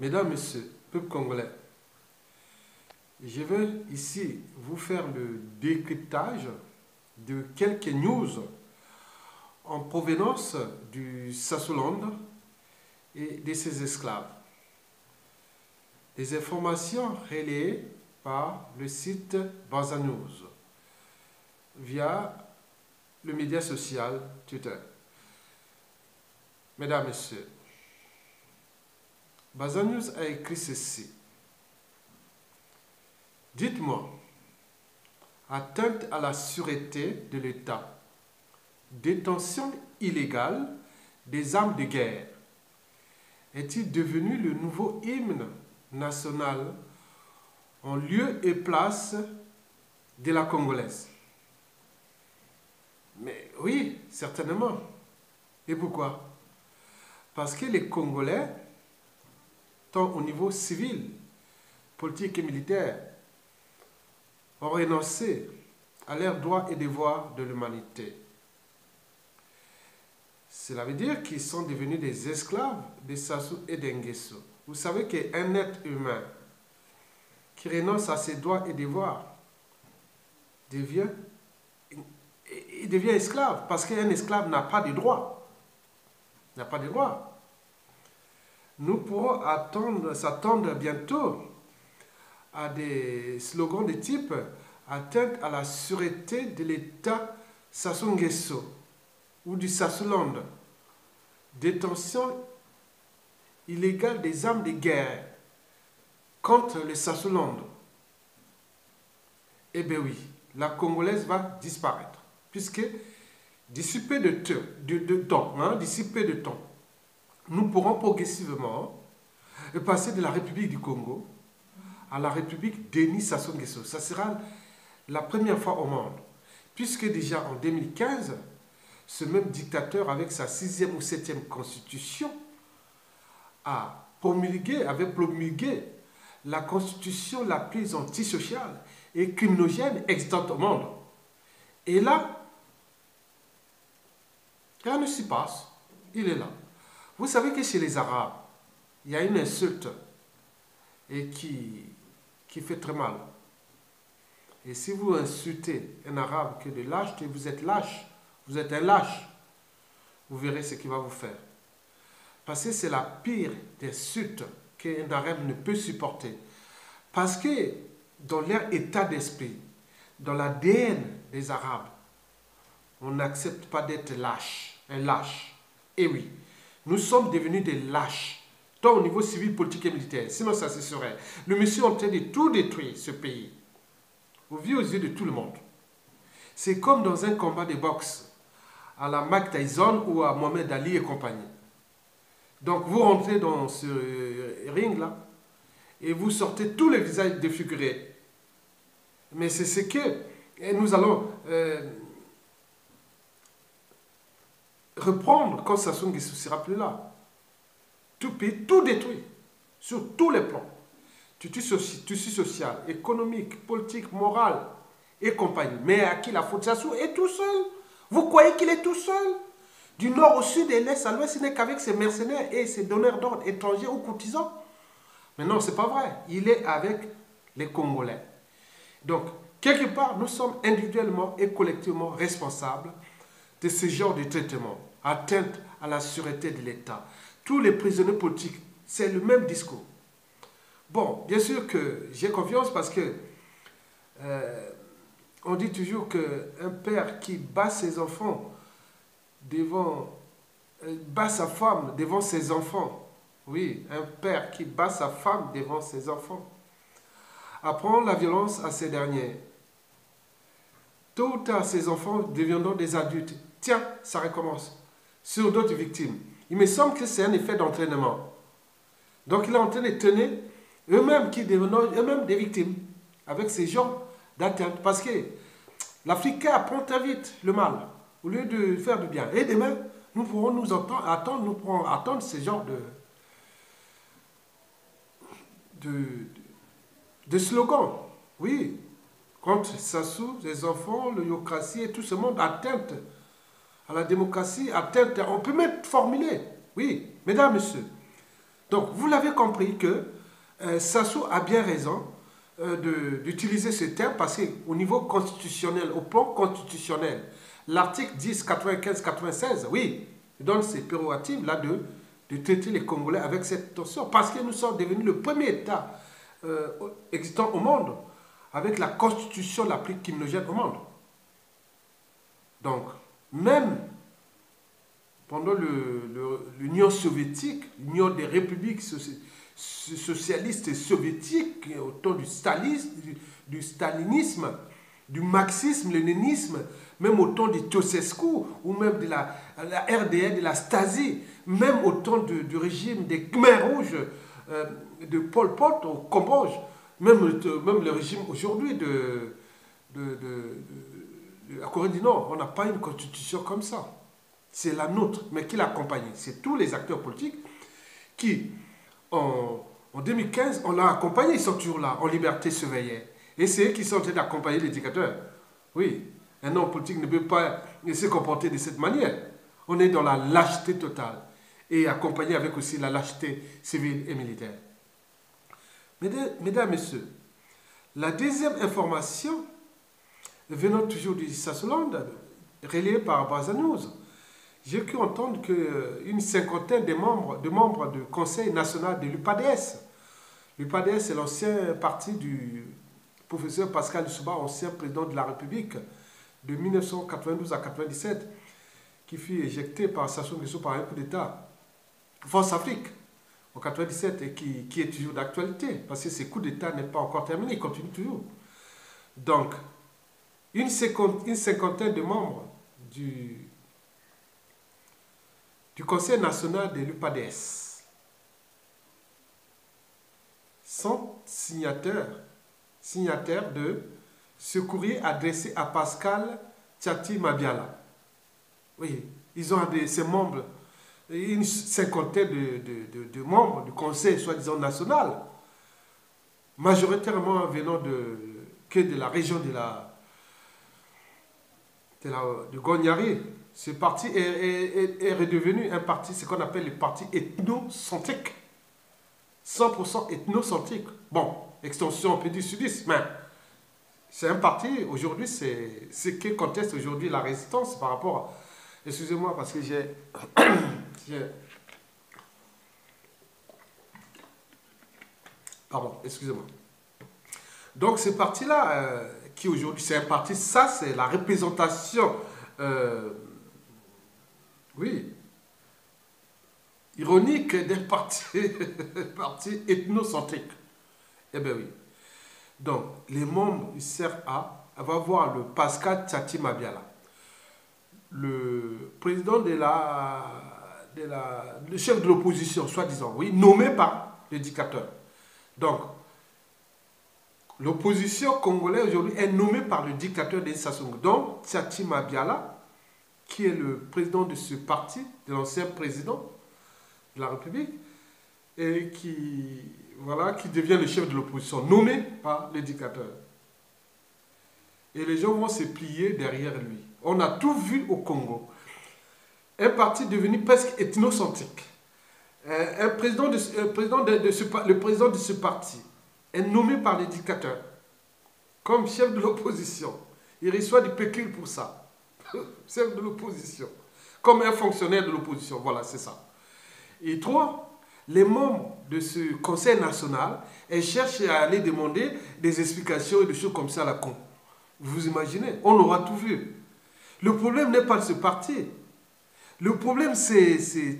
Mesdames, Messieurs, peuple congolais, je vais ici vous faire le décryptage de quelques news en provenance du Sassoland et de ses esclaves. Des informations relayées par le site Baza News via le média social Twitter. Mesdames, Messieurs, Baza News a écrit ceci. Dites-moi, atteinte à la sûreté de l'État, détention illégale des armes de guerre, est-il devenu le nouveau hymne national en lieu et place de la congolaise? Mais oui, certainement. Et pourquoi? Parce que les Congolais, tant au niveau civil, politique et militaire, ont renoncé à leurs droits et devoirs de l'humanité. Cela veut dire qu'ils sont devenus des esclaves de Sassou et d'Nguesso. Vous savez qu'un être humain qui renonce à ses droits et devoirs devient esclave, parce qu'un esclave n'a pas de droits. N'a pas de droits. Nous pourrons s'attendre bientôt à des slogans de type atteinte à la sûreté de l'État Sassou Nguesso ou du Sassoland, détention illégale des armes de guerre contre le Sassoland. Eh bien oui, la Congolaise va disparaître, puisque d'ici peu de temps, nous pourrons progressivement passer de la République du Congo à la République Denis Sassou Nguesso. Ça sera la première fois au monde, puisque déjà en 2015, ce même dictateur, avec sa 6e ou 7e constitution, avait promulgué la constitution la plus antisociale et criminogène existante au monde. Et là, rien ne s'y passe. Il est là. Vous savez que chez les Arabes, il y a une insulte et qui fait très mal. Et si vous insultez un Arabe que de lâcheté, vous êtes lâche, vous êtes un lâche, vous verrez ce qu'il va vous faire. Parce que c'est la pire des insultes qu'un Arabe ne peut supporter. Parce que dans leur état d'esprit, dans l'ADN des Arabes, on n'accepte pas d'être lâche, un lâche. Et oui, nous sommes devenus des lâches, tant au niveau civil, politique et militaire. Sinon, ça se serait. Le monsieur est en train de tout détruire, ce pays, au vu aux yeux de tout le monde. C'est comme dans un combat de boxe, à la Mike Tyson ou à Mohamed Ali et compagnie. Donc, vous rentrez dans ce ring-là, et vous sortez tous les visages défigurés. Mais c'est ce que nous allons reprendre quand Sassou Nguesso sera plus là. Tout pays, tout détruit, sur tous les plans. Tissu social, économique, politique, moral et compagnie. Mais à qui la faute? Sassou est tout seul. Vous croyez qu'il est tout seul? Du nord au sud et l'est à l'ouest, il n'est qu'avec ses mercenaires et ses donneurs d'ordre étrangers ou courtisans. Mais non, ce n'est pas vrai. Il est avec les Congolais. Donc, quelque part, nous sommes individuellement et collectivement responsables de ce genre de traitement, atteinte à la sûreté de l'État. Tous les prisonniers politiques, c'est le même discours. Bon, bien sûr que j'ai confiance parce que on dit toujours qu'un père qui bat ses enfants bat sa femme devant ses enfants. Oui, un père qui bat sa femme devant ses enfants apprend la violence à ces derniers. Tôt ou tard, ces enfants deviendront des adultes. Tiens, ça recommence. Sur d'autres victimes. Il me semble que c'est un effet d'entraînement. Donc il est en train de tenir eux-mêmes qui deviennent eux-mêmes des victimes avec ces genres d'atteinte. Parce que l'Africain apprend très vite le mal au lieu de faire du bien. Et demain, nous pourrons attendre ces genres de slogans. Oui, contre Sassou, les enfants, l'eurocratie et tout ce monde, atteinte à la démocratie, atteinte, on peut même formuler, oui, mesdames, messieurs, Donc, vous l'avez compris que Sassou a bien raison d'utiliser ce terme parce qu'au niveau constitutionnel, au plan constitutionnel, l'article 10, 95, 96, oui, donne ces prérogatives là de traiter les Congolais avec cette tension parce que nous sommes devenus le premier État existant au monde avec la constitution la plus criminogène au monde. Donc, même pendant l'Union soviétique, l'Union des républiques socialistes et soviétiques, au temps du stalinisme, du marxisme-léninisme, même au temps de Ceausescu, ou même de la RDR, de la Stasi, même au temps du régime des Khmers rouges, de Pol Pot au Cambodge, même le régime aujourd'hui de la Corée du Nord. On n'a pas une constitution comme ça. C'est la nôtre, mais qui l'accompagne. C'est tous les acteurs politiques qui, en 2015, on l'a accompagné, ils sont toujours là, en liberté surveillée. Et c'est eux qui sont en train d'accompagner les dictateurs. Oui, un homme politique ne peut pas se comporter de cette manière. On est dans la lâcheté totale et accompagné avec aussi la lâcheté civile et militaire. Mesdames, Messieurs, la deuxième information, venant toujours du Sassoland, relayée par Brazza-News, j'ai cru entendre qu'une cinquantaine de membres du Conseil national de l'UPADS. L'UPADS, c'est l'ancien parti du professeur Pascal Lissouba, ancien président de la République de 1992 à 1997, qui fut éjecté par Sassou Nguesso par un coup d'État, Force Afrique, en 1997, et qui est toujours d'actualité, parce que ce coup d'État n'est pas encore terminé, il continue toujours. Donc, une cinquantaine de membres du Conseil national de l'UPADS sont signataires de ce courrier adressé à Pascal Tchati Mabiala. Oui, ils ont ces membres, une cinquantaine de membres du Conseil soi-disant national, majoritairement venant de la région de Gonyari. Ce parti est redevenu un parti, ce qu'on appelle le parti ethnocentrique. 100% ethnocentrique. Bon, extension, on peut dire sudiste, mais c'est un parti, aujourd'hui, c'est ce qui conteste aujourd'hui la résistance par rapport à... Excusez-moi, parce que j'ai... Pardon, excusez-moi. Donc, ce parti-là, qui aujourd'hui, c'est un parti, ça, c'est la représentation... oui, ironique des partis ethnocentriques. Eh bien oui. Donc, les membres, ils servent à voir le Pascal Tchati Mabiala, le président le chef de l'opposition, soi-disant, oui, nommé par le dictateur. Donc, l'opposition congolaise aujourd'hui est nommée par le dictateur Denis Sassou Nguesso. Donc, Tchati Mabiala, qui est le président de ce parti, de l'ancien président de la République, et qui devient le chef de l'opposition, nommé par le dictateur. Et les gens vont se plier derrière lui. On a tout vu au Congo. Un parti devenu presque ethnocentrique. Le président de ce parti est nommé par le dictateur comme chef de l'opposition. Il reçoit du pécule pour ça. Chef de l'opposition, comme un fonctionnaire de l'opposition, voilà, c'est ça. Et trois, les membres de ce conseil national, elles cherchent à aller demander des explications et des choses comme ça à la con. Vous imaginez, on aura tout vu. Le problème n'est pas de ce parti. Le problème, c'est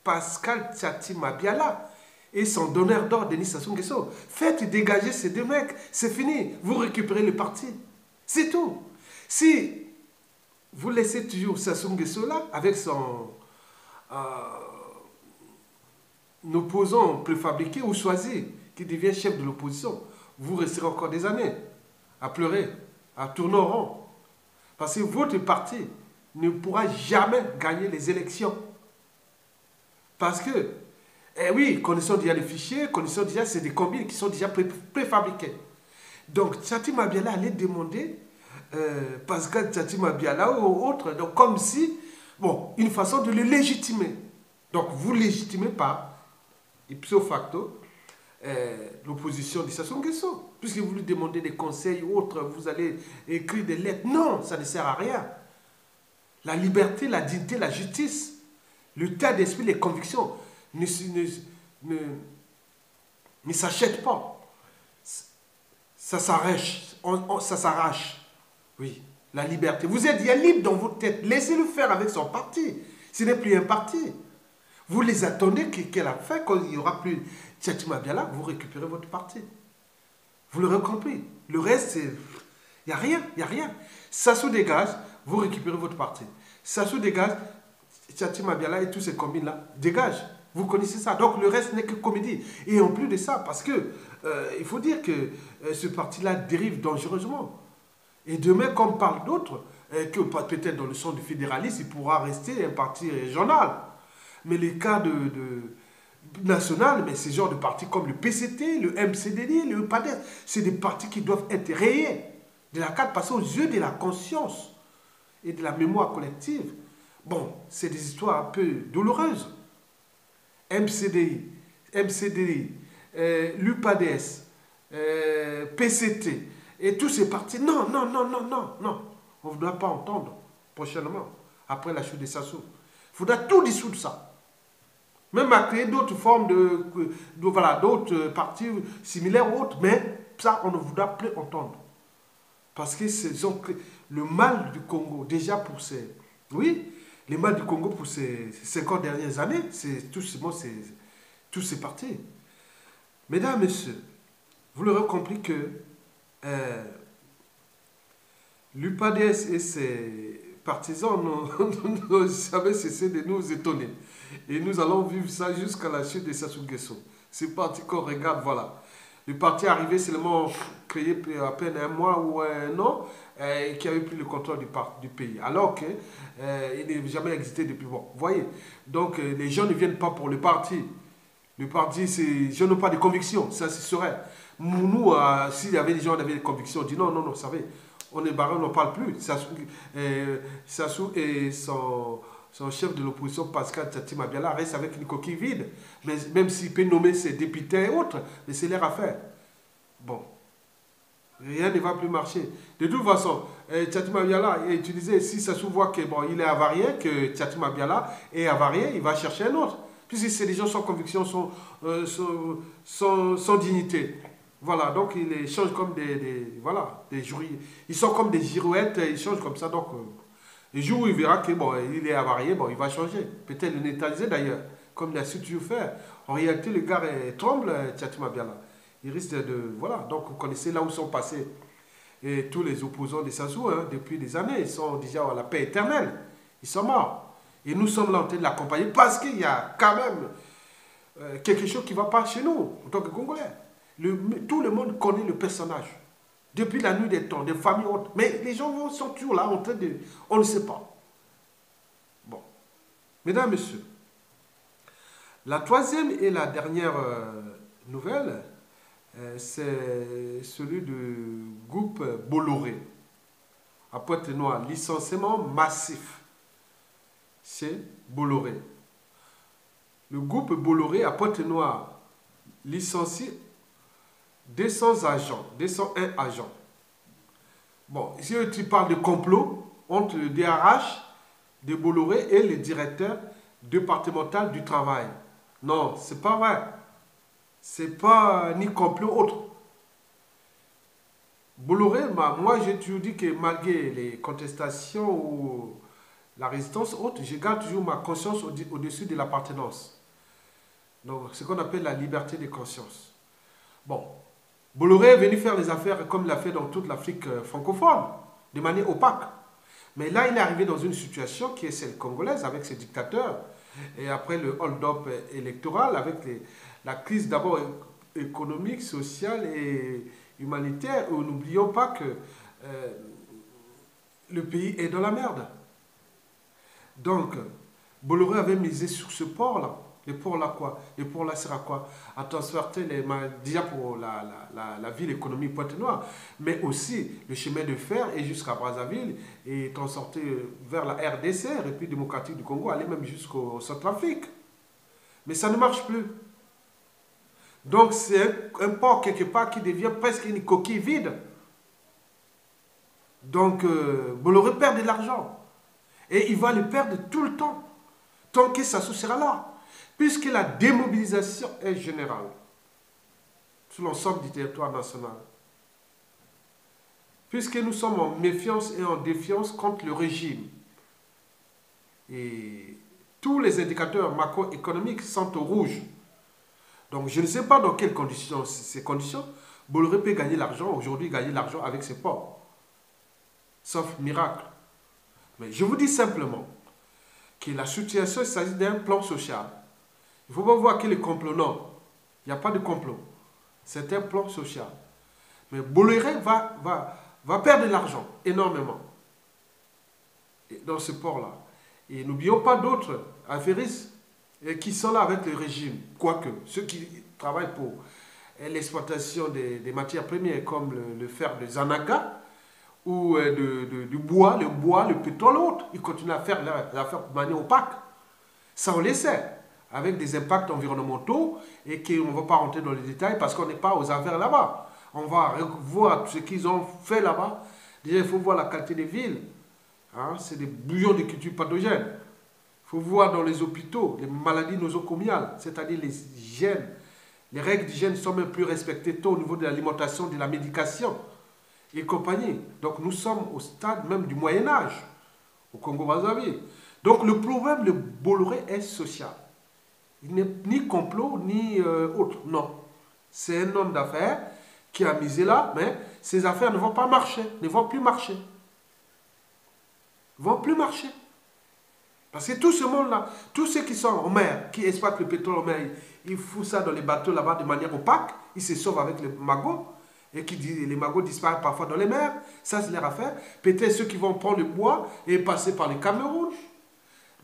Pascal Tchati Mabiala et son donneur d'ordre, Denis Sassou Nguesso. Faites dégager ces deux mecs, c'est fini. Vous récupérez le parti. C'est tout. Si vous laissez toujours Sassou Nguesso là, avec son opposant préfabriqué ou choisi, qui devient chef de l'opposition, vous resterez encore des années à pleurer, à tourner en rond. Parce que votre parti ne pourra jamais gagner les élections. Parce que, eh oui, connaissons déjà les fichiers, connaissons déjà, c'est des combines qui sont déjà préfabriqués. Donc, Tchati Mabiala allait demander Pascal Tchati Mabiala ou autre, donc comme si, bon, une façon de le légitimer. Donc, vous légitimez pas. ipso facto, l'opposition de Sassou Nguesso. Puisque vous lui demandez des conseils ou autres, vous allez écrire des lettres. Non, ça ne sert à rien. La liberté, la dignité, la justice, l'état d'esprit, les convictions ne s'achètent pas. Ça s'arrache. Ça s'arrache. Oui, la liberté. Vous êtes bien libre dans votre tête. Laissez-le faire avec son parti. Ce n'est plus un parti. Vous les attendez qu'elle a fait, quand il n'y aura plus Tchatchi Mabiala, vous récupérez votre parti. Vous l'aurez compris. Le reste, c'est... Il n'y a rien, il n'y a rien. Sassou dégage, vous récupérez votre parti. Sassou dégage, Tchatchi Mabiala et tous ces combines-là, dégage. Vous connaissez ça. Donc le reste n'est que comédie. Et en plus de ça, parce que il faut dire que ce parti-là dérive dangereusement. Et demain, comme parle d'autres, que peut-être dans le sens du fédéralisme, il pourra rester un parti régional. Mais les cas national, mais ces genres de partis comme le PCT, le MCDD, le PADES, c'est des partis qui doivent être rayés de la carte, passer aux yeux de la conscience et de la mémoire collective. Bon, c'est des histoires un peu douloureuses. MCDI, l'UPADES, PCT, et tous ces partis, non, non, non, non, non, non. On ne doit pas entendre prochainement, après la chute de Sassou. Il faudra tout dissoudre ça. Même à créer d'autres formes voilà, d'autres partis similaires ou autres, mais ça, on ne voudra plus entendre. Parce que le mal du Congo, déjà pour ces... Oui, le mal du Congo pour ces 50 dernières années, c'est tous ces partis. Mesdames, Messieurs, vous l'aurez compris que l'UPADS et ses partisans n'ont jamais cessé de nous étonner. Et nous allons vivre ça jusqu'à la chute de Sassou Nguesso. C'est parti qu'on regarde, voilà. Le parti est arrivé seulement créé à peine un mois ou un an et qui avait pris le contrôle du pays. Alors qu'il n'a jamais existé depuis. Bon, vous voyez. Donc les gens ne viennent pas pour le parti. Le parti, c'est... Je n'ai pas de conviction, ça c'est serait. Nous, s'il y avait des gens qui avaient des convictions, on dit non, non, non, vous savez, on est barré, on n'en parle plus. Sassou et son chef de l'opposition, Pascal Tchatchi Mabiala, reste avec une coquille vide. Mais, même s'il peut nommer ses députés et autres, mais c'est leur affaire. Bon, rien ne va plus marcher. De toute façon, Tchatchi Mabiala est utilisé, si Sassou voit qu'il est avarié, que Tchatchi Mabiala est avarié, il va chercher un autre. Puisque c'est des gens sans conviction, sans dignité. Voilà, donc ils changent comme des jurys. Ils sont comme des girouettes, ils changent comme ça. Donc, le jour où il verra qu'il est avarié, il va changer. Peut-être le neutraliser d'ailleurs, comme il a su toujours faire. En réalité, le gars tremble, Tchatchi Mabiala. Il risque de... Voilà, donc vous connaissez là où sont passés tous les opposants de Sassou, depuis des années. Ils sont déjà à la paix éternelle. Ils sont morts. Et nous sommes là en train de l'accompagner parce qu'il y a quand même quelque chose qui ne va pas chez nous, en tant que Congolais. Tout le monde connaît le personnage. Depuis la nuit des temps, des familles hautes. Mais les gens sont toujours là en train de... On ne sait pas. Bon. Mesdames, Messieurs, la troisième et la dernière nouvelle, c'est celui du groupe Bolloré. À Pointe-Noire, licenciement massif. C'est Bolloré. Le groupe Bolloré à Pointe-Noire licencie 200 agents, 201 agents. Bon, ici tu parles de complot entre le DRH de Bolloré et le directeur départemental du travail. Non, c'est pas vrai. C'est pas ni complot autre. Bolloré, moi j'ai toujours dit que malgré les contestations ou la résistance haute, je garde toujours ma conscience au-dessus de l'appartenance. Donc, ce qu'on appelle la liberté de conscience. Bon, Bolloré est venu faire les affaires comme il l'a fait dans toute l'Afrique francophone, de manière opaque. Mais là, il est arrivé dans une situation qui est celle congolaise, avec ses dictateurs, et après le hold-up électoral, avec la crise d'abord économique, sociale et humanitaire, où n'oublions pas que le pays est dans la merde. Donc, Bolloré avait misé sur ce port-là. Le port-là quoi? Le port-là sert à quoi? À transporter déjà pour la ville économique Pointe-Noire, mais aussi le chemin de fer et jusqu'à Brazzaville et transporter vers la RDC, République démocratique du Congo, aller même jusqu'au Centrafrique. Mais ça ne marche plus. Donc c'est un port quelque part qui devient presque une coquille vide. Donc Bolloré perd de l'argent. Et il va le perdre tout le temps. Tant que ça sera là. Puisque la démobilisation est générale sur l'ensemble du territoire national. Puisque nous sommes en méfiance et en défiance contre le régime. Et tous les indicateurs macroéconomiques sont au rouge. Donc je ne sais pas dans quelles conditions, ces conditions, Bolloré peut gagner l'argent, aujourd'hui gagner l'argent avec ses ports. Sauf miracle. Mais je vous dis simplement que la situation, il s'agit d'un plan social. Il ne faut pas voir que les complots, non. Il n'y a pas de complot. C'est un plan social. Mais Bolloré va perdre de l'argent, énormément, dans ce port-là. Et n'oublions pas d'autres affairistes qui sont là avec le régime. Quoique, ceux qui travaillent pour l'exploitation des matières premières, comme le fer de Zanaga, ou du bois, le pétrole, l'autre, ils continuent à faire de manière opaque. Ça, on le sait, avec des impacts environnementaux et qu'on ne va pas rentrer dans les détails parce qu'on n'est pas aux affaires là-bas. On va voir ce qu'ils ont fait là-bas. Déjà, il faut voir la qualité des villes. Hein, c'est des bouillons de cultures pathogènes. Il faut voir dans les hôpitaux les maladies nosocomiales, c'est-à-dire les hygiènes. Les règles d'hygiène sont même plus respectées tôt au niveau de l'alimentation, de la médication et compagnie. Donc nous sommes au stade même du Moyen-Âge, au Congo-Brazzaville. Donc le problème de Bolloré est social. Il n'est ni complot, ni autre. Non. C'est un homme d'affaires qui a misé là, mais ses affaires ne vont pas marcher, ne vont plus marcher. Ne vont plus marcher. Parce que tout ce monde-là, tous ceux qui sont en mer, qui exploitent le pétrole en mer, ils foutent ça dans les bateaux là-bas de manière opaque, ils se sauvent avec les magots. Et les magots disparaissent parfois dans les mers, ça c'est leur affaire. Peut-être ceux qui vont prendre le bois et passer par les Cameroun.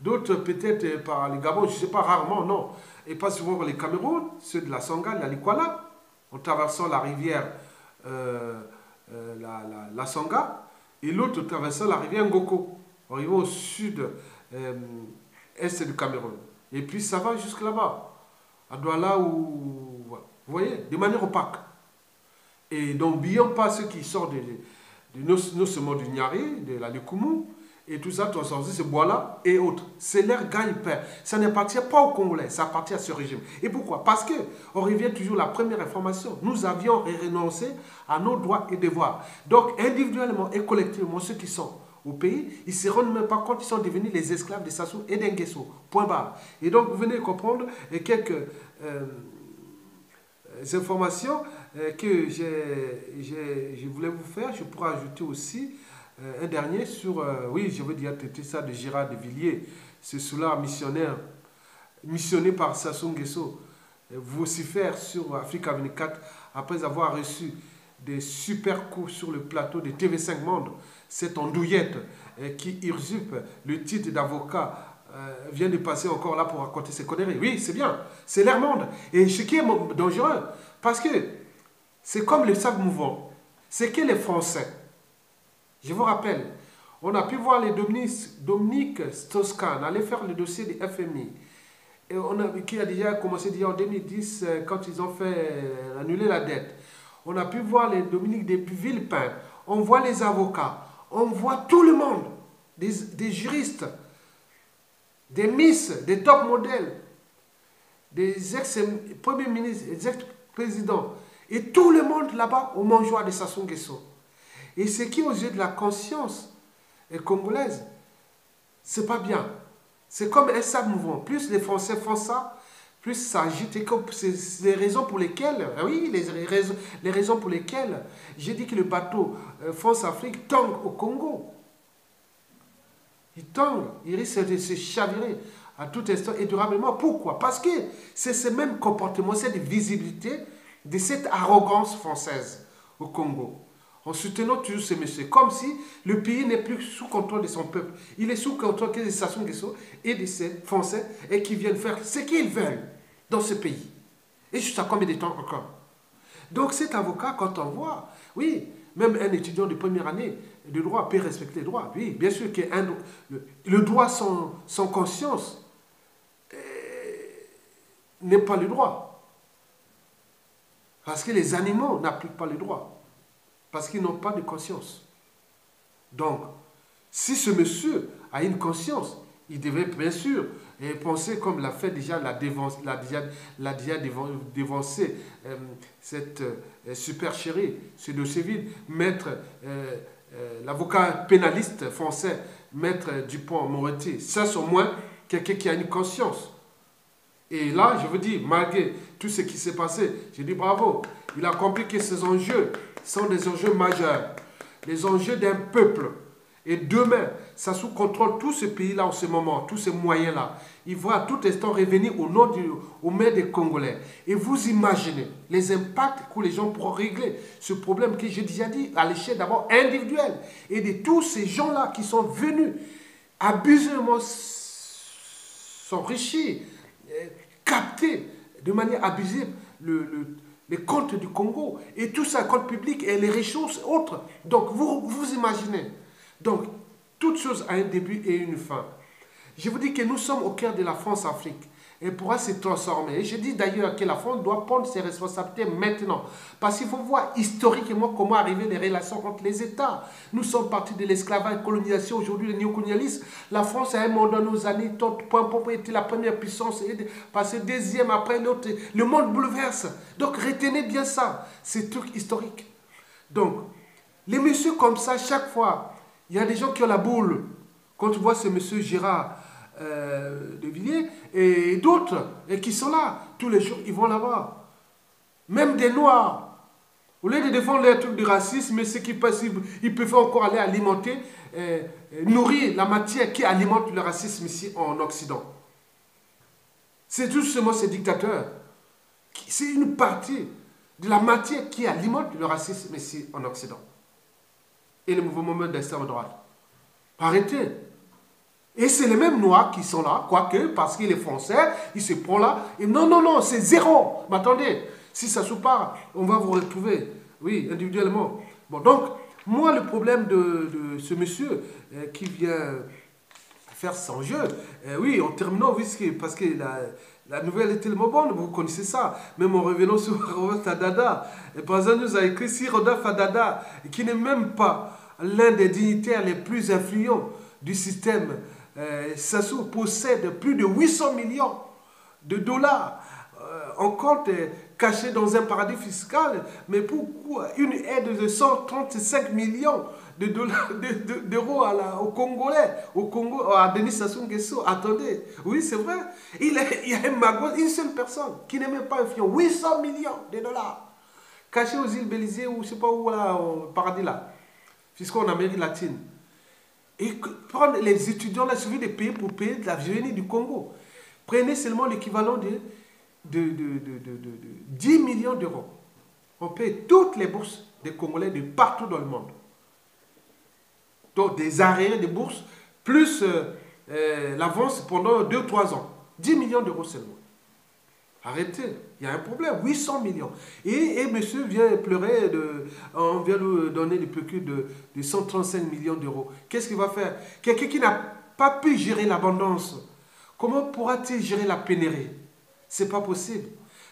D'autres peut-être par les Gabon, je ne sais pas, rarement, non. Et pas souvent par les Cameroun, ceux de la Sangha, la Likwala, en traversant la rivière la Sangha, et l'autre traversant la rivière Ngoko, en arrivant au sud-est du Cameroun. Et puis ça va jusque là-bas, à Douala, où, vous voyez, de manière opaque. Et n'oublions pas ceux qui sortent non seulement du Nyari, de la Lukumu, et tout ça, transformer ce bois-là et autres. C'est leur gagne-pain. Ça n'appartient pas aux Congolais, ça appartient à ce régime. Et pourquoi? Parce qu'on revient toujours à la première information. Nous avions renoncé à nos droits et devoirs. Donc, individuellement et collectivement, ceux qui sont au pays, ils ne se rendent même pas compte qu'ils sont devenus les esclaves de Sassou et d'Nguesso. Point barre. Et donc, vous venez de comprendre quelques informations que je voulais vous faire. Je pourrais ajouter aussi un dernier sur, oui, je veux dire, traiter ça de Gérard de Villiers, ce soulard missionnaire, missionné par Sassou Nguesso, vocifère sur Africa 24 après avoir reçu des super coups sur le plateau de TV5 Monde. Cette andouillette qui usurpe le titre d'avocat vient de passer encore là pour raconter ses conneries. Oui, c'est bien, c'est l'air monde. Et ce qui est dangereux, parce que c'est comme le sable mouvant, c'est que les Français, je vous rappelle, on a pu voir les Dominique Strauss-Kahn aller faire le dossier du FMI. Et qui a déjà commencé déjà en 2010 quand ils ont fait annuler la dette. On a pu voir les Dominique de Villepin. On voit les avocats. On voit tout le monde. Des juristes, des miss, des top modèles, des ex-premiers ministres, des ex-présidents. Et tout le monde là-bas au mangeoire de Sassou Nguesso. Et ce qui, aux yeux de la conscience congolaise, c'est pas bien. C'est comme un sable mouvant. Plus les Français font ça, plus ça agite. C'est les raisons pour lesquelles, oui, les raisons pour lesquelles j'ai dit que le bateau France-Afrique tangue au Congo. Il tangue, il risque de se chavirer à tout instant et durablement. Pourquoi? Parce que c'est ce même comportement, cette visibilité de cette arrogance française au Congo. En soutenant toujours ces messieurs, comme si le pays n'est plus sous contrôle de son peuple. Il est sous contrôle de Sassou Nguesso et de ces Français et qui viennent faire ce qu'ils veulent dans ce pays. Et jusqu'à combien de temps encore? Donc cet avocat, quand on voit, oui, même un étudiant de première année de droit peut respecter les droits. Oui, bien sûr que le droit sans conscience n'est pas le droit. Parce que les animaux n'appliquent pas le droit. Parce qu'ils n'ont pas de conscience. Donc, si ce monsieur a une conscience, il devait bien sûr penser comme l'a fait déjà, l'a déjà dévancé cette super chérie, ce dossier vide, maître, l'avocat pénaliste français, maître Dupond-Moretti. Ça, c'est au moins quelqu'un qui a une conscience. Et là, je vous dis, malgré tout ce qui s'est passé, je dis bravo. Il a compris que ces enjeux sont des enjeux majeurs, les enjeux d'un peuple. Et demain, ça sous contrôle tout ce pays-là en ce moment, tous ces moyens-là. Il va à tout instant revenir au maire des Congolais. Et vous imaginez les impacts que les gens pourront régler ce problème que j'ai déjà dit à l'échelle d'abord individuelle. Et de tous ces gens-là qui sont venus abusément s'enrichir, capter de manière abusive les comptes du Congo et tout ça, compte public et les ressources autres. Donc, vous imaginez. Donc, toute chose a un début et une fin. Je vous dis que nous sommes au cœur de la France-Afrique. Elle pourra se transformer. Et je dis d'ailleurs que la France doit prendre ses responsabilités maintenant. Parce qu'il faut voir historiquement comment arriver les relations entre les États. Nous sommes partis de l'esclavage, colonisation, aujourd'hui le néocolonialisme. La France, à un moment dans nos années, était la première puissance, et passé deuxième après l'autre. Le monde bouleverse. Donc retenez bien ça. C'est truc historique. Donc, les messieurs comme ça, chaque fois, il y a des gens qui ont la boule. Quand tu vois ce monsieur Gérard de Villiers et d'autres qui sont là, tous les jours, ils vont là-bas. Même des Noirs. Au lieu de défendre les trucs de racisme, mais ce qui possible, ils peuvent encore aller alimenter, nourrir la matière qui alimente le racisme ici en Occident. C'est tout simplement ces dictateurs. C'est une partie de la matière qui alimente le racisme ici en Occident. Et le mouvement d'extrême droite. Arrêtez. Et c'est les mêmes Noirs qui sont là, quoique, parce qu'il est français, il se prend là. Et non, non, non, c'est zéro. Mais attendez, si ça se part, on va vous retrouver, oui, individuellement. Bon, donc, moi, le problème de ce monsieur qui vient faire son jeu, oui, en terminant, oui, parce que la nouvelle est tellement bonne, vous connaissez ça. Même en revenant sur Rodolphe Fadada, par exemple, nous a écrit si Rodolphe Fadada, qui n'est même pas l'un des dignitaires les plus influents du système, Sassou possède plus de 800 millions de dollars en compte cachés dans un paradis fiscal, mais pourquoi une aide de 135 millions de dollars, d'euros aux Congolais, au Congo, à Denis Sassou Nguesso? Attendez, oui c'est vrai, il y a un magot, une seule personne qui n'est même pas influent, 800 millions de dollars cachés aux îles Belize ou je ne sais pas où là, au paradis là, jusqu'en Amérique latine. Et prendre les étudiants là, suivi des pays pour payer de la venue du Congo. Prenez seulement l'équivalent de 10 millions d'euros. On paye toutes les bourses des Congolais de partout dans le monde. Donc des arrêts de bourses, plus l'avance pendant 2-3 ans. 10 millions d'euros seulement. Arrêtez, il y a un problème, 800 millions. Et monsieur vient pleurer, on vient lui donner le pécule de 135 millions d'euros. Qu'est-ce qu'il va faire? Quelqu'un qui n'a pas pu gérer l'abondance, comment pourra-t-il gérer la pénurie? Ce n'est pas possible.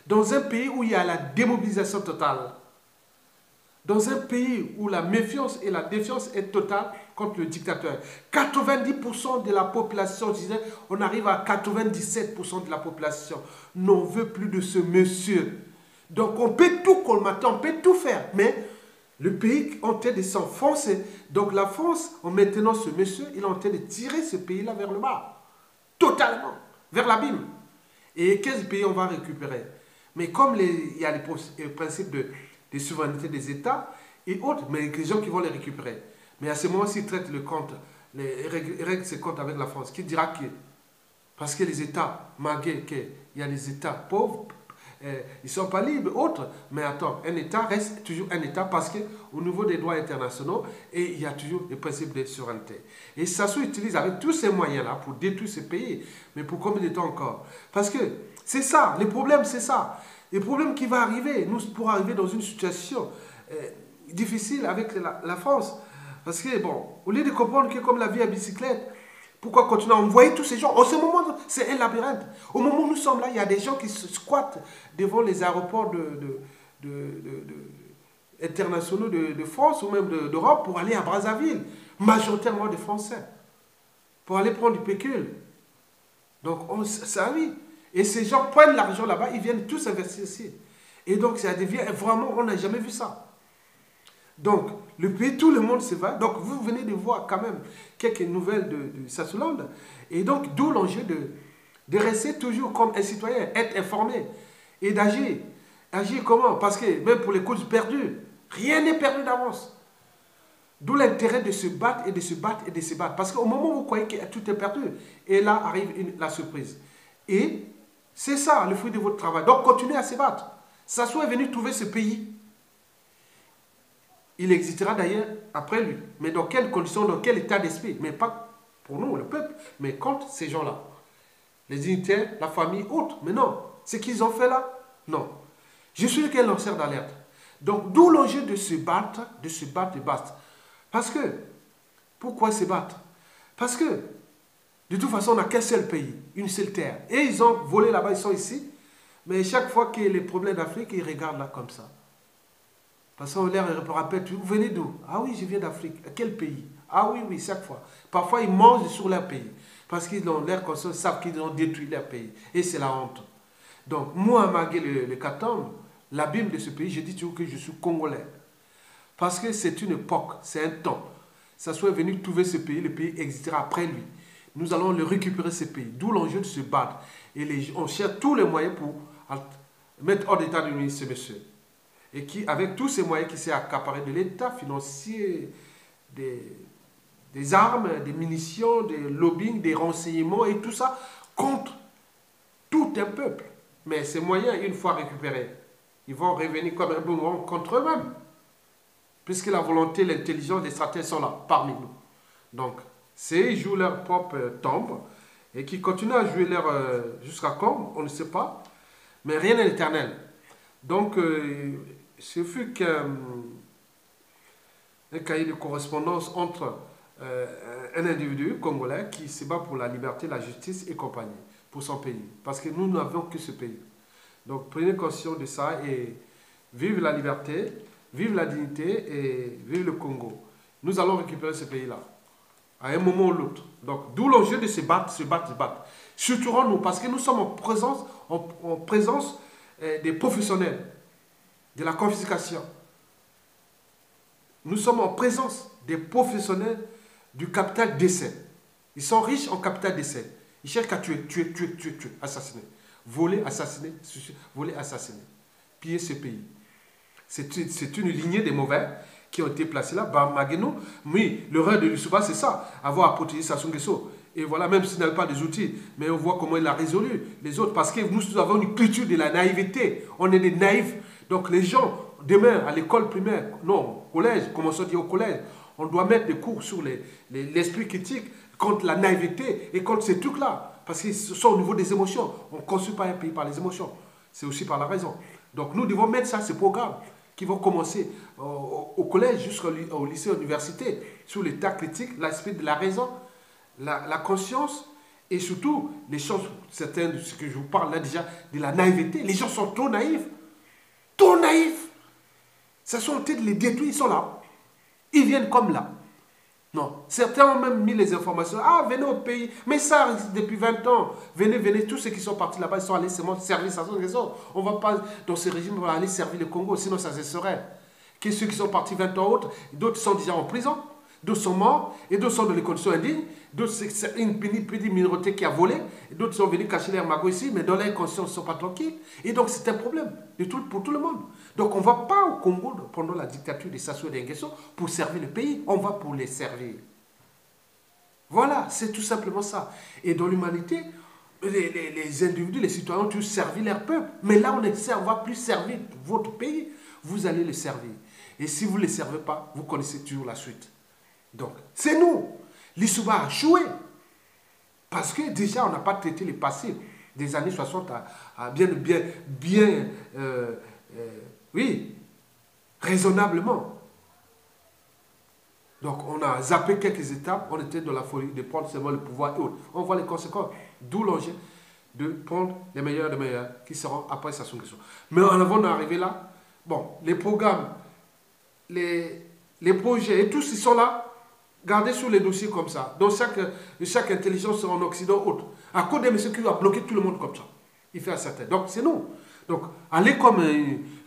Dans un pays où il y a la démobilisation totale, dans un pays où la méfiance et la défiance est totale contre le dictateur, 90% de la population, je disais, on arrive à 97% de la population, n'en veut plus de ce monsieur. Donc on peut tout colmater, on peut tout faire, mais le pays est en train de s'enfoncer. Donc la France, en maintenant ce monsieur, il est en train de tirer ce pays-là vers le bas, totalement, vers l'abîme. Et quel pays on va récupérer? Mais comme il y a les principes de souveraineté des États et autres, mais les gens qui vont les récupérer. Mais à ce moment, s'ils traitent le compte, règlent ses comptes avec la France, qui dira que, parce que les États, malgré qu'il y a des États pauvres, ils ne sont pas libres, autres. Mais attends, un État reste toujours un État parce qu'au niveau des droits internationaux, et il y a toujours le principe de souveraineté. Et Sassou utilise avec tous ces moyens-là pour détruire ce pays. Mais pour combien de temps encore? Parce que c'est ça, le problème c'est ça. Le problème qui va arriver, nous pourrons arriver dans une situation difficile avec la France. Parce que, bon, au lieu de comprendre que comme la vie à bicyclette, pourquoi continuer à envoyer tous ces gens? En ce moment, c'est un labyrinthe. Au moment où nous sommes là, il y a des gens qui se squattent devant les aéroports internationaux de France ou même d'Europe pour aller à Brazzaville, majoritairement des Français, pour aller prendre du pécule. Donc, ça oui. Et ces gens prennent l'argent là-bas, ils viennent tous investir ici. Et donc, ça devient vraiment, on n'a jamais vu ça. Donc, le pays, tout le monde se va. Donc, vous venez de voir quand même quelques nouvelles de Swaziland. Et donc, d'où l'enjeu de rester toujours comme un citoyen, être informé et d'agir. Agir comment? Parce que même pour les causes perdues, rien n'est perdu d'avance. D'où l'intérêt de se battre et de se battre et de se battre. Parce qu'au moment où vous croyez que tout est perdu, et là arrive la surprise. Et c'est ça le fruit de votre travail. Donc, continuez à se battre. Sassou est venu trouver ce pays. Il existera d'ailleurs après lui. Mais dans quelles conditions, dans quel état d'esprit? Mais pas pour nous, le peuple, mais contre ces gens-là. Les dignitaires, la famille, autres. Mais non, ce qu'ils ont fait là, non. Je suis lequel lanceur d'alerte. Donc, d'où l'enjeu de se battre et battre. Parce que, pourquoi se battre? Parce que, de toute façon, on n'a qu'un seul pays, une seule terre. Et ils ont volé là-bas, ils sont ici. Mais chaque fois qu'il y a les problèmes d'Afrique, ils regardent là comme ça. Parce qu'on leur rappelle, vous venez d'où? Ah oui, je viens d'Afrique. Quel pays? Ah oui, oui, chaque fois. Parfois, ils mangent sur leur pays. Parce qu'ils ont l'air conscients, savent qu'ils ont détruit leur pays. Et c'est la honte. Donc, moi, malgré le Katom, l'abîme de ce pays, je dis toujours que je suis congolais. Parce que c'est une époque, c'est un temps. Ça soit venu trouver ce pays, le pays existera après lui. Nous allons le récupérer, ce pays. D'où l'enjeu de se battre. Et on cherche tous les moyens pour mettre hors d'état de nuire ce monsieur. Et qui, avec tous ces moyens qui s'est accaparé de l'État financier, des armes, des munitions, des lobbying, des renseignements et tout ça, contre tout un peuple. Mais ces moyens, une fois récupérés, ils vont revenir comme un boomerang contre eux-mêmes. Puisque la volonté, l'intelligence des stratèges sont là, parmi nous. Donc, ils jouent leur propre tombe et qui continuent à jouer leur jusqu'à quand, on ne sait pas. Mais rien n'est éternel. Donc, ce fut qu'un cahier de correspondance entre un individu congolais qui se bat pour la liberté, la justice et compagnie, pour son pays. Parce que nous n'avons que ce pays. Donc, prenez conscience de ça et vive la liberté, vive la dignité et vive le Congo. Nous allons récupérer ce pays-là, à un moment ou l'autre. Donc, d'où l'enjeu de se battre, se battre, se battre. Structurons-nous, parce que nous sommes en présence des professionnels de la confiscation. Nous sommes en présence des professionnels du capital d'essai. Ils sont riches en capital d'essai. Ils cherchent qu'à tuer, assassiner. Voler, assassiner, voler, assassiner. Piller ce pays. C'est une lignée des mauvais qui ont été placés là. Bamageno, oui, le rêve de Lissouba, c'est ça. Avoir à protéger Sassou Nguesso. Et voilà, même s'il n'a pas des outils, mais on voit comment il a résolu les autres. Parce que nous avons une culture de la naïveté. On est des naïfs. Donc les gens, demain, à l'école primaire, non, au collège, commençons à dire au collège, on doit mettre des cours sur l'esprit critique contre la naïveté et contre ces trucs-là. Parce qu'ils sont au niveau des émotions. On ne construit pas un pays par les émotions. C'est aussi par la raison. Donc nous devons mettre ça, ces programmes qui vont commencer au collège jusqu'au lycée, université, sur l'état critique, l'aspect de la raison, la conscience et surtout les choses, certaines de ce que je vous parle là déjà, de la naïveté. Les gens sont trop naïfs. Trop naïfs. Ça sont en train de les détruire, ils sont là. Ils viennent comme là. Non. Certains ont même mis les informations. Ah, venez au pays. Mais ça, depuis 20 ans. Venez. Tous ceux qui sont partis là-bas, ils sont allés seulement servir ça. On ne va pas dans ce régime, on va aller servir le Congo. Sinon, ça cesserait. Que ceux qui sont partis 20 ans autres, d'autres sont déjà en prison. D'autres sont morts. Et d'autres sont dans les conditions indignes. D'autres, c'est une petite minorité qui a volé. D'autres sont venus cacher leur magot ici. Mais dans leur conscience, ils ne sont pas tranquilles. Et donc, c'est un problème pour tout le monde. Donc, on ne va pas au Congo pendant la dictature de Sassou Nguesso pour servir le pays. On va pour les servir. Voilà, c'est tout simplement ça. Et dans l'humanité, les individus, les citoyens ont tous servi leur peuple. Mais là, on ne va plus servir votre pays. Vous allez le servir. Et si vous ne le servez pas, vous connaissez toujours la suite. Donc, c'est nous. Lissouba a joué. Parce que déjà, on n'a pas traité le passé des années 60 oui, raisonnablement. Donc, on a zappé quelques étapes, on était dans la folie de prendre seulement le pouvoir et autres. On voit les conséquences, d'où l'enjeu de prendre les meilleurs des meilleurs qui seront après Sassou Nguesso. Mais en avant d'arriver là, Bon, les programmes, les projets et tous, ils sont là, gardés sur les dossiers comme ça. Donc chaque intelligence en Occident autre. À cause des messieurs qui a bloqué tout le monde comme ça. Il fait à sa tête. Donc c'est nous. Donc aller comme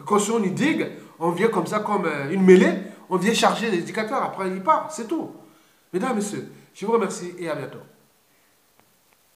quand on y digue, on vient comme ça, comme une mêlée, on vient charger l'éducateur, après il part, c'est tout. Mesdames, messieurs, je vous remercie et à bientôt.